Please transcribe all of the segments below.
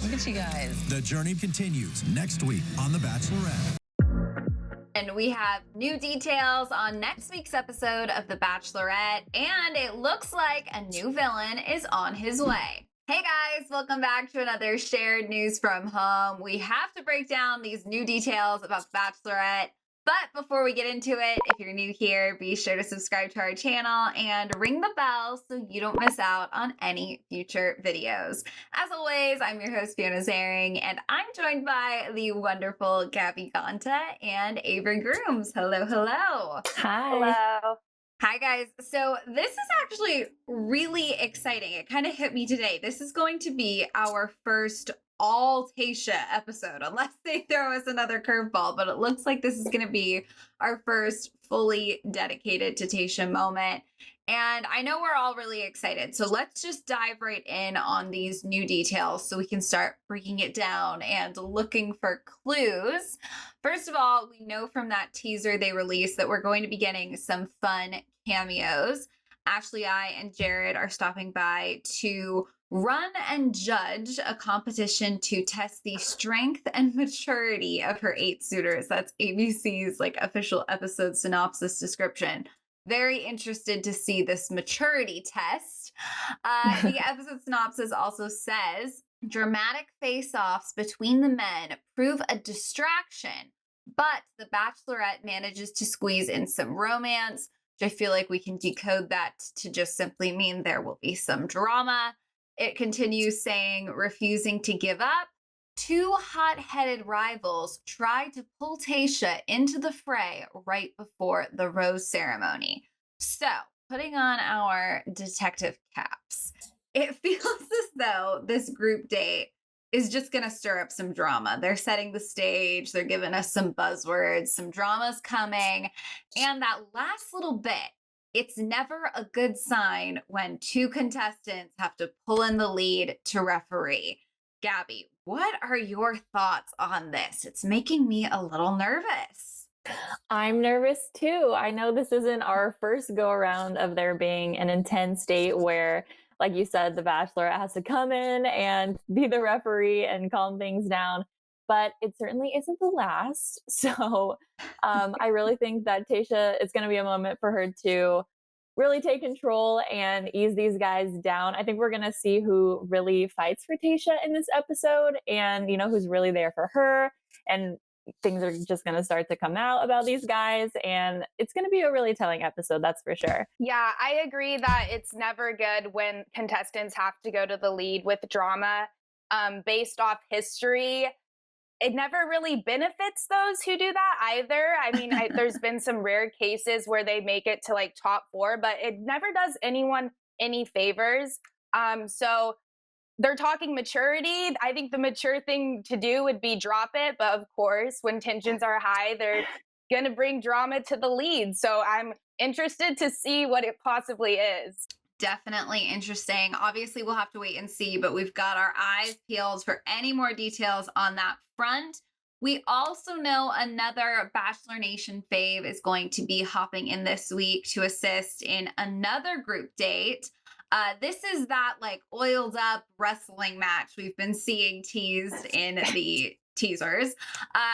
Look at you guys. The journey continues next week on The Bachelorette. And we have new details on next week's episode of The Bachelorette, and it looks like a new villain is on his way. Hey guys, welcome back to another shared news from home. We have to break down these new details about The Bachelorette. But before we get into it, if you're new here, be sure to subscribe to our channel and ring the bell so you don't miss out on any future videos. As always, I'm your host, Fiona Zaring, and I'm joined by the wonderful Gabby Gonta and Avery Grooms. Hello, hello. Hi. Hello. Hi, guys. So this is actually really exciting. It kind of hit me today. This is going to be our first ALL Tayshia episode, unless they throw us another curveball, but it looks like this is going to be our first fully dedicated to Tayshia moment. And I know we're all really excited. So let's just dive right in on these new details so we can start breaking it down and looking for clues. First of all, we know from that teaser they released that we're going to be getting some fun cameos. Ashley, I, and Jared are stopping by to run and judge a competition to test the strength and maturity of her 8 suitors. That's ABC's official episode synopsis description. Very interested to see this maturity test. The episode synopsis also says, dramatic face-offs between the men prove a distraction, but the Bachelorette manages to squeeze in some romance, which I feel like we can decode that to just simply mean there will be some drama. It continues saying, refusing to give up, 2 hot-headed rivals try to pull Tayshia into the fray right before the rose ceremony. So, putting on our detective caps, it feels as though this group date is just going to stir up some drama. They're setting the stage. They're giving us some buzzwords. Some drama's coming. And that last little bit, it's never a good sign when 2 contestants have to pull in the lead to referee. Gabby, what are your thoughts on this? It's making me a little nervous. I'm nervous too. I know this isn't our first go around of there being an intense date where, like you said, the Bachelorette has to come in and be the referee and calm things down. But it certainly isn't the last. So I really think that Tayshia, it's going to be a moment for her to really take control and ease these guys down. I think we're going to see who really fights for Tayshia in this episode and, who's really there for her. And things are just going to start to come out about these guys. And it's going to be a really telling episode, that's for sure. Yeah, I agree that it's never good when contestants have to go to the lead with drama based off history. It never really benefits those who do that either. I mean, there's been some rare cases where they make it to top 4, but it never does anyone any favors. So they're talking maturity. I think the mature thing to do would be drop it. But of course, when tensions are high, they're going to bring drama to the lead. So I'm interested to see what it possibly is. Definitely interesting. Obviously, we'll have to wait and see, but we've got our eyes peeled for any more details on that front. We also know another Bachelor Nation fave is going to be hopping in this week to assist in another group date. This is that oiled up wrestling match we've been seeing teased in the teasers.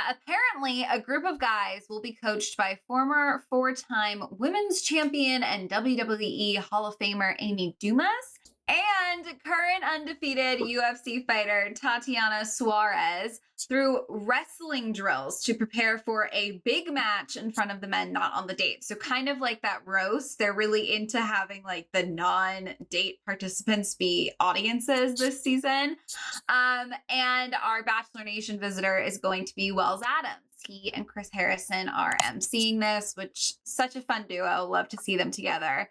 Apparently, a group of guys will be coached by former 4-time women's champion and WWE Hall of Famer Amy Dumas and current undefeated UFC fighter Tatiana Suarez through wrestling drills to prepare for a big match in front of the men not on the date. So kind of like that roast, they're really into having the non-date participants be audiences this season. And our Bachelor Nation visitor is going to be Wells Adams. He and Chris Harrison are emceeing this, which such a fun duo. Love to see them together.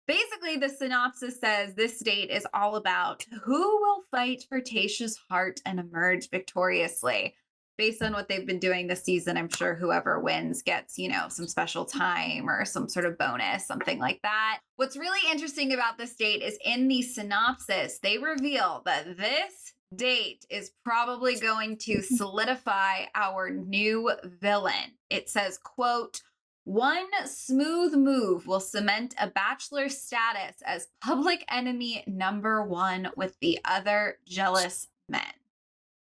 Basically, the synopsis says this date is all about who will fight for Tayshia's heart and emerge victoriously. Based on what they've been doing this season, I'm sure whoever wins gets, some special time or some sort of bonus, something like that. What's really interesting about this date is in the synopsis, they reveal that this date is probably going to solidify our new villain. It says, quote, one smooth move will cement a bachelor status as public enemy number 1 with the other jealous men.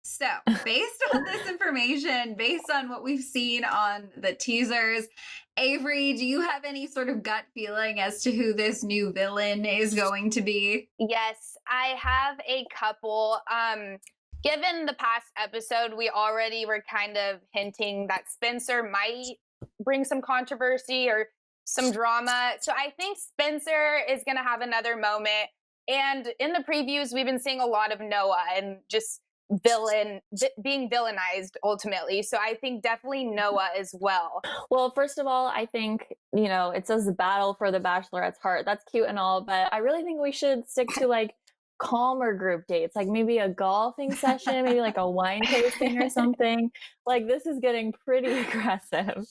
So, based on this information, based on what we've seen on the teasers, Avery, do you have any sort of gut feeling as to who this new villain is going to be? Yes, I have a couple. Given the past episode, we already were kind of hinting that Spencer might bring some controversy or some drama. So I think Spencer is going to have another moment. And in the previews, we've been seeing a lot of Noah and just being villainized ultimately. So I think definitely Noah as well. Well, first of all, I think, it says the battle for the Bachelorette's heart. That's cute and all, but I really think we should stick to like calmer group dates, like maybe a golfing session, maybe like a wine tasting or something. Like this is getting pretty aggressive.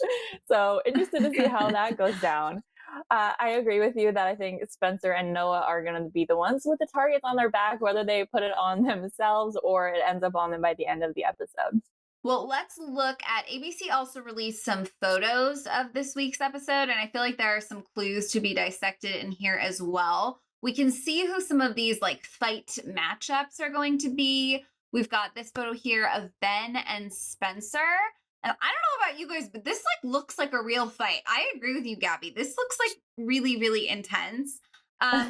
So interested to see how that goes down. I agree with you that I think Spencer and Noah are going to be the ones with the targets on their back, whether they put it on themselves or it ends up on them by the end of the episode. Well, let's look at ABC also released some photos of this week's episode, and I feel like there are some clues to be dissected in here as well. We can see who some of these like fight matchups are going to be. We've got this photo here of Ben and Spencer. And I don't know about you guys, but this like looks like a real fight. I agree with you, Gabby. This looks like really, really intense.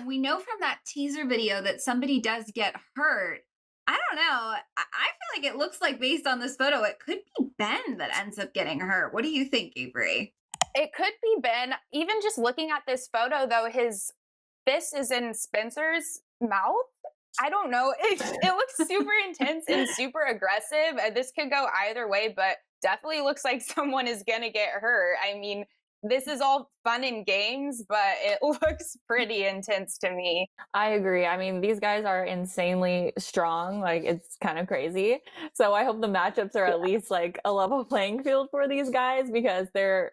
We know from that teaser video that somebody does get hurt. I don't know. I feel like it looks like based on this photo, it could be Ben that ends up getting hurt. What do you think, Avery? It could be Ben. Even just looking at this photo, though, his fist is in Spencer's mouth. I don't know. It looks super intense and super aggressive. This could go either way, but definitely looks like someone is going to get hurt. I mean, this is all fun and games, but it looks pretty intense to me. I agree. I mean, these guys are insanely strong. Like, it's kind of crazy. So I hope the matchups are at least like a level playing field for these guys because they're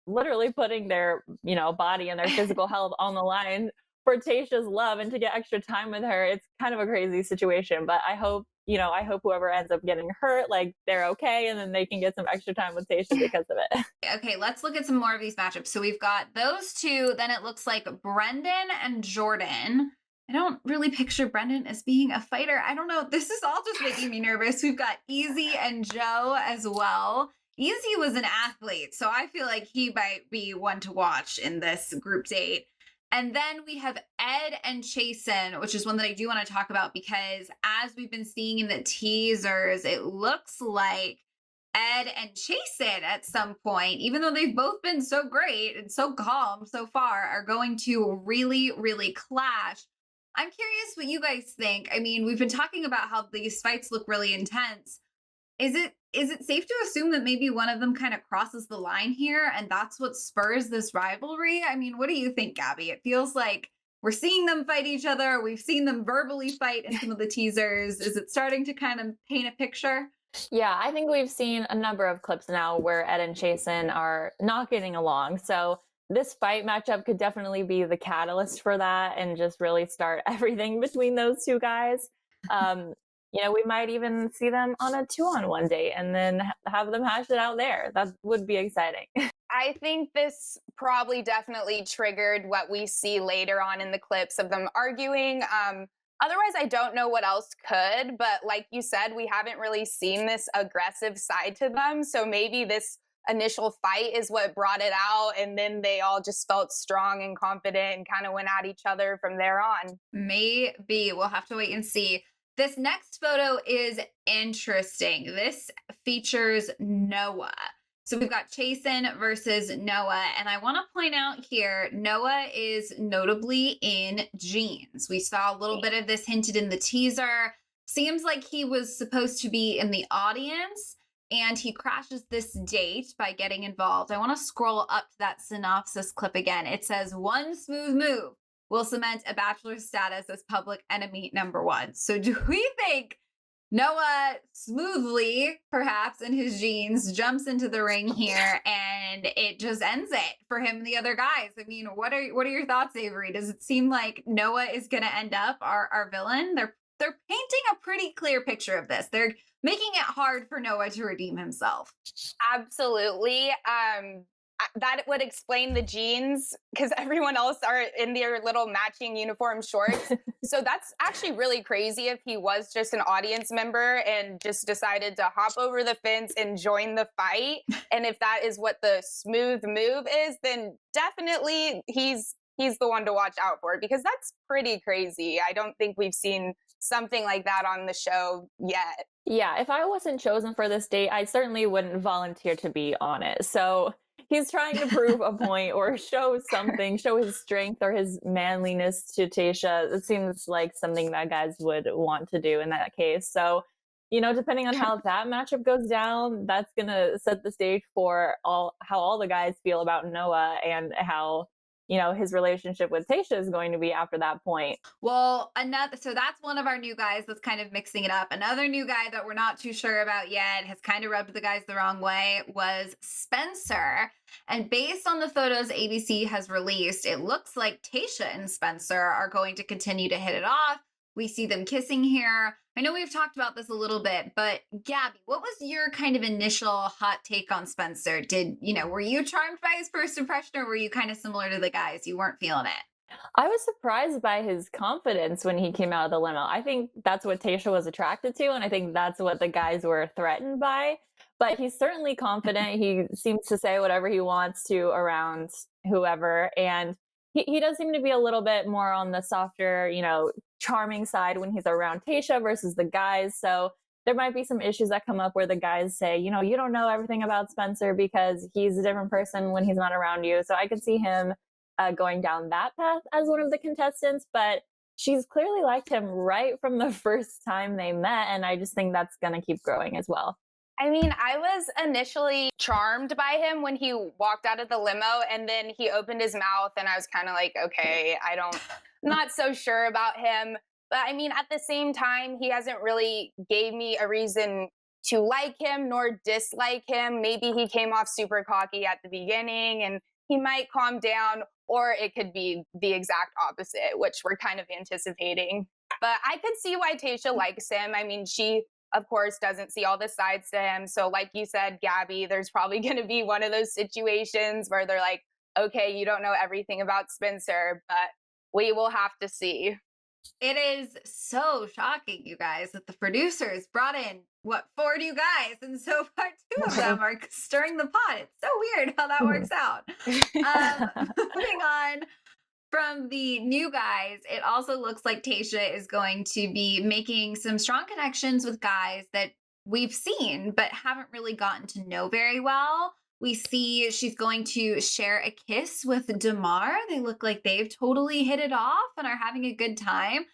literally putting their, body and their physical health on the line for Tayshia's love and to get extra time with her. It's kind of a crazy situation, but I hope whoever ends up getting hurt, like they're okay. And then they can get some extra time with Tayshia because of it. Okay, let's look at some more of these matchups. So we've got those two. Then it looks like Brendan and Jordan. I don't really picture Brendan as being a fighter. I don't know. This is all just making me nervous. We've got Easy and Joe as well. Easy was an athlete, so I feel like he might be one to watch in this group date. And then we have Ed and Chasen, which is one that I do want to talk about because as we've been seeing in the teasers, it looks like Ed and Chasen at some point, even though they've both been so great and so calm so far, are going to really, really clash. I'm curious what you guys think. I mean, we've been talking about how these fights look really intense. Is it safe to assume that maybe one of them kind of crosses the line here and that's what spurs this rivalry? I mean, what do you think, Gabby? It feels like we're seeing them fight each other. We've seen them verbally fight in some of the teasers. Is it starting to kind of paint a picture? Yeah, I think we've seen a number of clips now where Ed and Chasen are not getting along. So this fight matchup could definitely be the catalyst for that and just really start everything between those two guys. We might even see them on a 2-on-1 date and then have them hash it out there. That would be exciting. I think this probably definitely triggered what we see later on in the clips of them arguing. Otherwise, I don't know what else could. But like you said, we haven't really seen this aggressive side to them. So maybe this initial fight is what brought it out. And then they all just felt strong and confident and kind of went at each other from there on. Maybe. We'll have to wait and see. This next photo is interesting. This features Noah. So we've got Chasen versus Noah. And I want to point out here, Noah is notably in jeans. We saw a little bit of this hinted in the teaser. Seems like he was supposed to be in the audience and he crashes this date by getting involved. I want to scroll up to that synopsis clip again. It says, "One smooth move will cement a bachelor's status as public enemy number one." So do we think Noah smoothly, perhaps in his jeans, jumps into the ring here and it just ends it for him and the other guys? I mean, what are your thoughts, Avery? Does it seem like Noah is going to end up our villain? They're painting a pretty clear picture of this. They're making it hard for Noah to redeem himself. Absolutely. that would explain the jeans because everyone else are in their little matching uniform shorts. So that's actually really crazy if he was just an audience member and just decided to hop over the fence and join the fight. And if that is what the smooth move is, then definitely he's the one to watch out for, because that's pretty crazy. I don't think we've seen something like that on the show yet. Yeah, if I wasn't chosen for this date, I certainly wouldn't volunteer to be on it. So he's trying to prove a point or show something, show his strength or his manliness to Tayshia. It seems like something that guys would want to do in that case. So, depending on how that matchup goes down, that's going to set the stage for how all the guys feel about Noah and how his relationship with Tayshia is going to be after that point. Well, so that's one of our new guys that's kind of mixing it up. Another new guy that we're not too sure about yet, has kind of rubbed the guys the wrong way, was Spencer. And based on the photos ABC has released, it looks like Tayshia and Spencer are going to continue to hit it off. We see them kissing here. I know we've talked about this a little bit, but Gabby, what was your kind of initial hot take on Spencer? Were you charmed by his first impression, or were you kind of similar to the guys? You weren't feeling it? I was surprised by his confidence when he came out of the limo. I think that's what Tayshia was attracted to, and I think that's what the guys were threatened by. But he's certainly confident. He seems to say whatever he wants to around whoever, and he does seem to be a little bit more on the softer, charming side when he's around Tayshia versus the guys. So there might be some issues that come up where the guys say, you don't know everything about Spencer because he's a different person when he's not around you. So I could see him going down that path as one of the contestants, but she's clearly liked him right from the first time they met. And I just think that's going to keep growing as well. I mean, I was initially charmed by him when he walked out of the limo, and then he opened his mouth and I was kind of like, okay, I'm not so sure about him. But I mean, at the same time, he hasn't really gave me a reason to like him nor dislike him. Maybe he came off super cocky at the beginning and he might calm down, or it could be the exact opposite, which we're kind of anticipating. But I could see why Tayshia likes him. I mean, she, of course, doesn't see all the sides to him. So like you said, Gabby, there's probably going to be one of those situations where they're like, okay, you don't know everything about Spencer, but we will have to see. It is so shocking, you guys, that the producers brought in, 4 new guys, and so far 2 of them are stirring the pot. It's so weird how that works out. Moving on from the new guys, it also looks like Tayshia is going to be making some strong connections with guys that we've seen but haven't really gotten to know very well. We see she's going to share a kiss with Damar. They look like they've totally hit it off and are having a good time.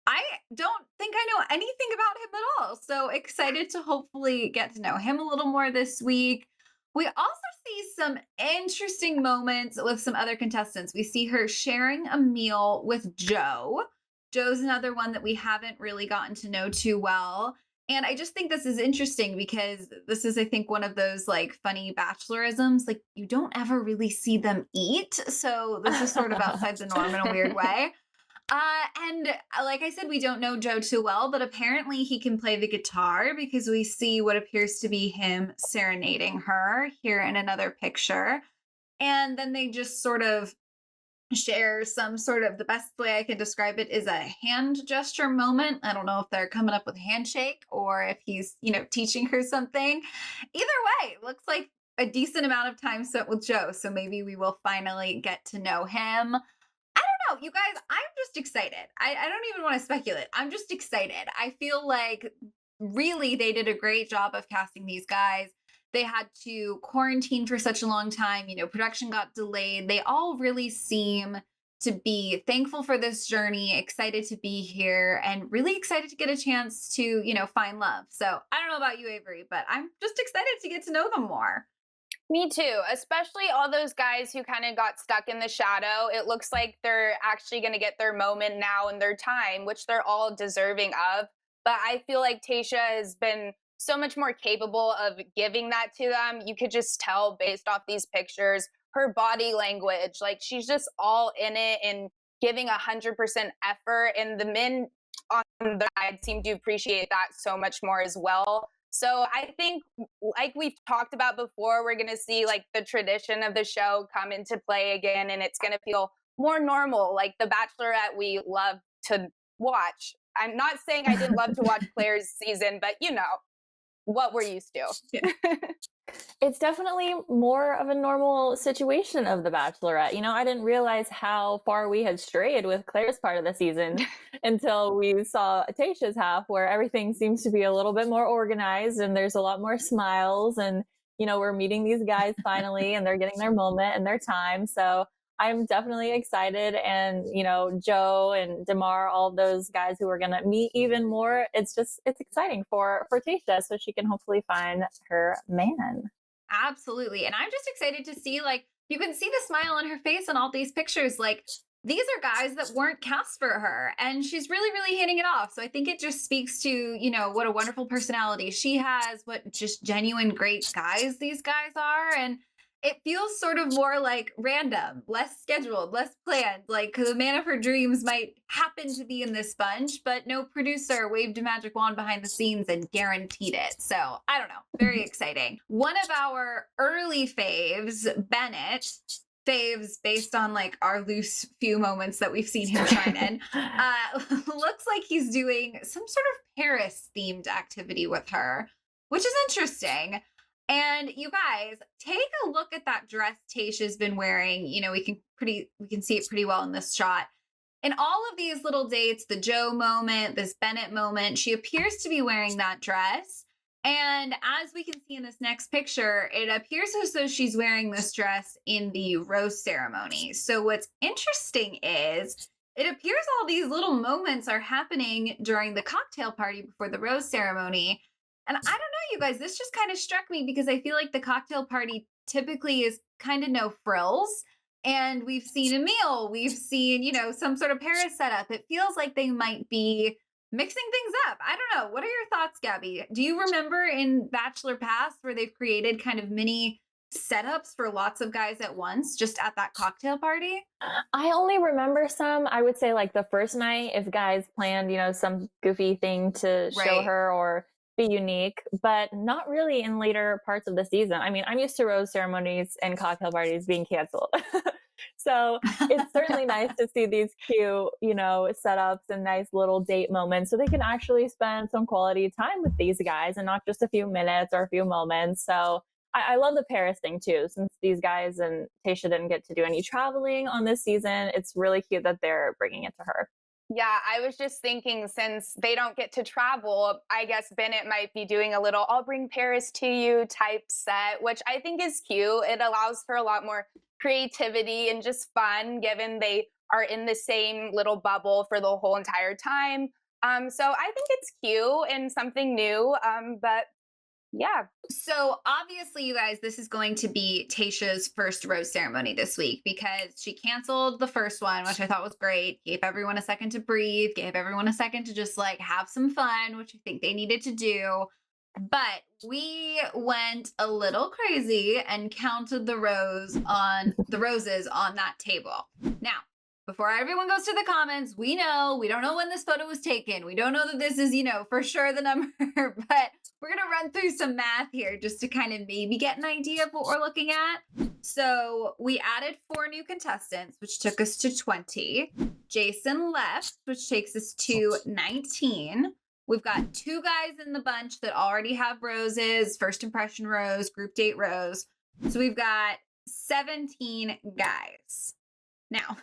I don't think I know anything about him at all. So excited to hopefully get to know him a little more this week. We also see some interesting moments with some other contestants. We see her sharing a meal with Joe. Joe's another one that we haven't really gotten to know too well. And I just think this is interesting because this is, I think, one of those like funny bachelorisms. Like, you don't ever really see them eat. So this is sort of outside the norm in a weird way. And like I said, we don't know Joe too well, but apparently he can play the guitar because we see what appears to be him serenading her here in another picture. And then they just sort of share some sort of, the best way I can describe it is a hand gesture moment. I don't know if they're coming up with a handshake or if he's, teaching her something. Either way, looks like a decent amount of time spent with Joe. So maybe we will finally get to know him. I don't know, you guys, I'm just excited. I don't even want to speculate. I'm just excited. I feel like really they did a great job of casting these guys. They had to quarantine for such a long time. Production got delayed. They all really seem to be thankful for this journey, excited to be here, and really excited to get a chance to, find love. So I don't know about you, Avery, but I'm just excited to get to know them more. Me too, especially all those guys who kind of got stuck in the shadow. It looks like they're actually going to get their moment now and their time, which they're all deserving of. But I feel like Tayshia has been so much more capable of giving that to them. You could just tell based off these pictures, her body language, like she's just all in it and giving 100% effort. And the men on the side seem to appreciate that so much more as well. So I think, like we've talked about before, we're going to see like the tradition of the show come into play again, and it's going to feel more normal, like the Bachelorette we love to watch. I'm not saying I didn't love to watch Claire's season, but you know what we're used to. Yeah. It's definitely more of a normal situation of The Bachelorette. You know, I didn't realize how far we had strayed with Claire's part of the season until we saw Tayshia's half, where everything seems to be a little bit more organized and there's a lot more smiles. And, you know, we're meeting these guys finally and they're getting their moment and their time. So I'm definitely excited. And, you know, Joe and Damar, all those guys who are going to meet even more. It's exciting for Tayshia, so she can hopefully find her man. Absolutely. And I'm just excited to see, like, you can see the smile on her face on all these pictures. Like, these are guys that weren't cast for her, and she's really, really hitting it off. So I think it just speaks to, you know, what a wonderful personality she has, what just genuine great guys these guys are. And it feels sort of more like random, less scheduled, less planned. Like the man of her dreams might happen to be in this bunch, but no producer waved a magic wand behind the scenes and guaranteed it. So I don't know. Very exciting. One of our early faves, Bennett, faves based on like our loose few moments that we've seen him shine in, looks like he's doing some sort of Paris themed activity with her, which is interesting. And you guys, take a look at that dress Tayshia's been wearing. You know, we can see it pretty well in this shot. In all of these little dates, the Joe moment, this Bennett moment, she appears to be wearing that dress. And as we can see in this next picture, it appears as though she's wearing this dress in the rose ceremony. So what's interesting is it appears all these little moments are happening during the cocktail party before the rose ceremony. And I don't know, you guys, this just kind of struck me because I feel like the cocktail party typically is kind of no frills. And we've seen a meal, we've seen, you know, some sort of Paris setup. It feels like they might be mixing things up. I don't know. What are your thoughts, Gabby? Do you remember in Bachelor Past where they've created kind of mini setups for lots of guys at once just at that cocktail party? I only remember some. I would say like the first night, if guys planned, you know, some goofy thing to show Right. her or be unique, but not really in later parts of the season. I mean, I'm used to rose ceremonies and cocktail parties being canceled. So it's certainly nice to see these cute, you know, setups and nice little date moments so they can actually spend some quality time with these guys and not just a few minutes or a few moments. So I love the Paris thing too, since these guys and Tayshia didn't get to do any traveling on this season. It's really cute that they're bringing it to her. Yeah, I was just thinking, since they don't get to travel, I guess Bennett might be doing a little "I'll bring Paris to you" type set, which I think is cute. It allows for a lot more creativity and just fun, given they are in the same little bubble for the whole entire time. So I think it's cute and something new. But yeah. So obviously, you guys, this is going to be Tayshia's first rose ceremony this week because she canceled the first one, which I thought was great. Gave everyone a second to breathe, gave everyone a second to just like have some fun, which I think they needed to do. But we went a little crazy and counted the roses on that table. Now, before everyone goes to the comments, we don't know when this photo was taken. We don't know that this is, you know, for sure the number, but we're going to run through some math here just to kind of maybe get an idea of what we're looking at. So we added 4 new contestants, which took us to 20. Jason left, which takes us to 19. We've got 2 guys in the bunch that already have roses, first impression rose, group date rose. So we've got 17 guys. Now,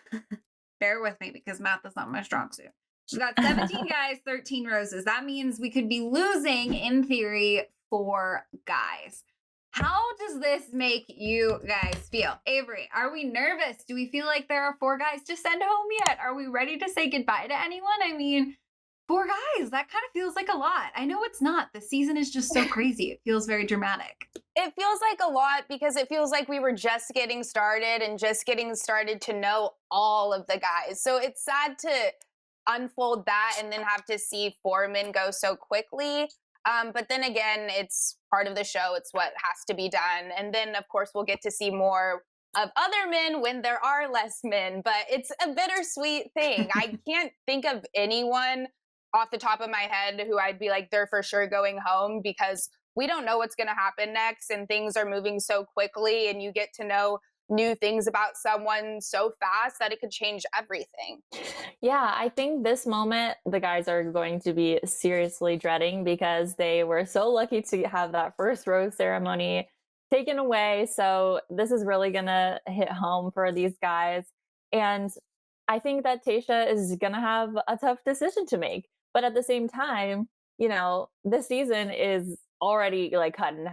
bear with me because math is not my strong suit. We've got 17 guys, 13 roses. That means we could be losing, in theory, 4 guys. How does this make you guys feel? Avery, are we nervous? Do we feel like there are 4 guys to send home yet? Are we ready to say goodbye to anyone? I mean, 4 guys, that kind of feels like a lot. I know it's not. The season is just so crazy. It feels very dramatic. It feels like a lot because it feels like we were just getting started and just getting started to know all of the guys. So it's sad to unfold that and then have to see 4 men go so quickly. But then again, it's part of the show. It's what has to be done. And then, of course, we'll get to see more of other men when there are less men. But it's a bittersweet thing. I can't think of anyone off the top of my head who I'd be like, they're for sure going home, because we don't know what's going to happen next, and things are moving so quickly, and you get to know new things about someone so fast that it could change everything. Yeah, I think this moment the guys are going to be seriously dreading, because they were so lucky to have that first rose ceremony taken away. So this is really going to hit home for these guys. And I think that Tayshia is going to have a tough decision to make. But at the same time, this season is already like cut in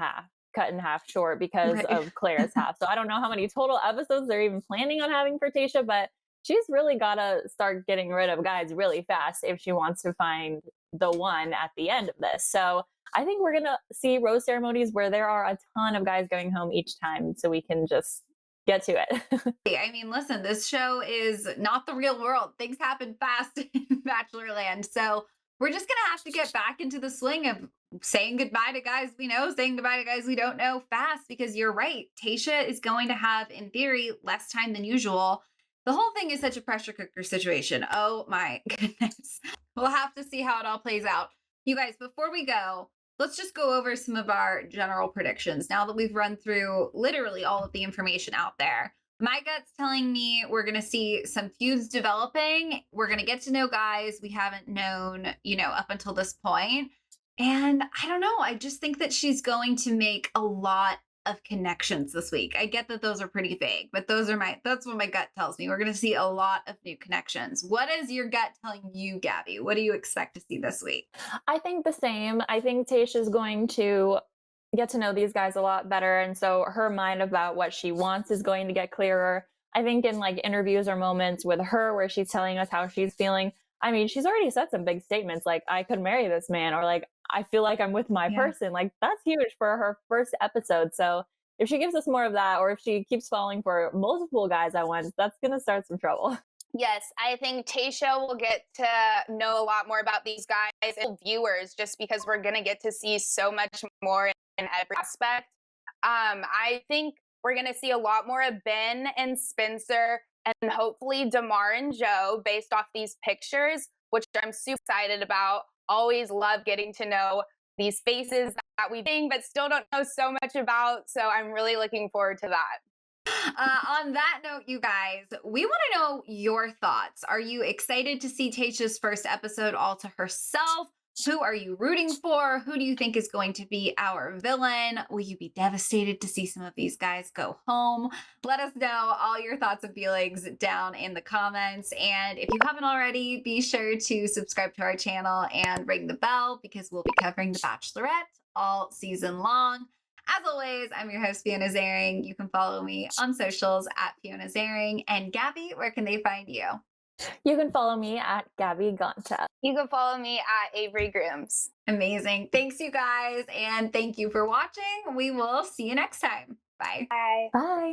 half short because Right. of Claire's half. So I don't know how many total episodes they're even planning on having for Tayshia, but she's really got to start getting rid of guys really fast if she wants to find the one at the end of this. So I think we're going to see rose ceremonies where there are a ton of guys going home each time, so we can just get to it. I mean, listen, this show is not the real world. Things happen fast in Bachelorland. So we're just going to have to get back into the swing of saying goodbye to guys we know, saying goodbye to guys we don't know fast, because you're right. Tayshia is going to have, in theory, less time than usual. The whole thing is such a pressure cooker situation. Oh my goodness. We'll have to see how it all plays out. You guys, before we go, let's just go over some of our general predictions now that we've run through literally all of the information out there. My gut's telling me we're going to see some feuds developing. We're going to get to know guys we haven't known, up until this point. And I don't know. I just think that she's going to make a lot of connections this week. I get that those are pretty vague, but that's what my gut tells me. We're going to see a lot of new connections. What is your gut telling you, Gabby? What do you expect to see this week? I think the same. I think Tayshia's going to get to know these guys a lot better. And so her mind about what she wants is going to get clearer. I think in like interviews or moments with her where she's telling us how she's feeling, I mean, she's already said some big statements like, I could marry this man, or like, I feel like I'm with my person. Like, that's huge for her first episode. So if she gives us more of that, or if she keeps falling for multiple guys at once, that's going to start some trouble. Yes, I think Tayshia will get to know a lot more about these guys and viewers, just because we're going to get to see so much more in every aspect. I think we're going to see a lot more of Ben and Spencer, and hopefully Damar and Joe, based off these pictures, which I'm super excited about. Always love getting to know these faces that we've seen but still don't know so much about. So I'm really looking forward to that. On that note, you guys, we want to know your thoughts. Are you excited to see Tayshia's first episode all to herself? Who are you rooting for? Who do you think is going to be our villain? Will you be devastated to see some of these guys go home? Let us know all your thoughts and feelings down in the comments. And if you haven't already, be sure to subscribe to our channel and ring the bell, because we'll be covering The Bachelorette all season long. As always, I'm your host, Fiona Zaring. You can follow me on socials at Fiona Zaring. And Gabby, where can they find you? You can follow me at Gabby Gonta. You can follow me at Avery Grooms. Amazing. Thanks, you guys. And thank you for watching. We will see you next time. Bye. Bye. Bye.